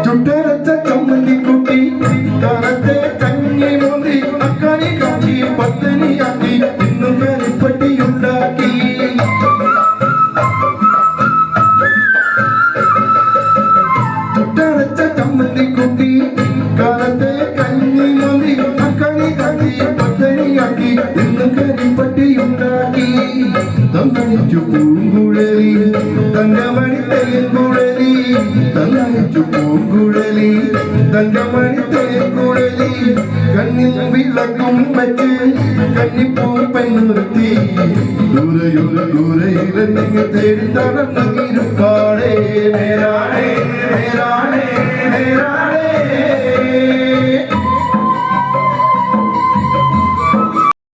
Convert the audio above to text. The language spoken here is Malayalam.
ചുട്ടരച്ച ചമ്മന്തി കുട്ടി കാലത്തെ കഞ്ഞി മോന്തി അക്കണി കാട്ടി പത്തനിയാക്കി ഇന്നും കരിപ്പട്ടിയുണ്ടാക്കി ചുട്ടരച്ച ചമ്മന്തി കുട്ടി കാലത്തെ കഞ്ഞി മോന്തി അക്കണി കാട്ടി പത്തനിയാക്കി ഇന്നും കരിപ്പട്ടിയുണ്ടാക്കി തന്നയിച്ചു പൂങ്കുഴലി തങ്കമണി തെയ്യൻകുഴലി തന്നയിച്ചു പൂങ്കുഴലി തങ്കമണി തെയ്യൻകുഴലി കണ്ണിൽ വിളക്കും വെച്ച് കന്നിപ്പൂ പെണ്ണുർത്തി ദൂരയിലെന്തെങ്കിൽ തേടി നടന്നിരുപ്പാടേ നേരാണേ നേരാണേ നേരാണേ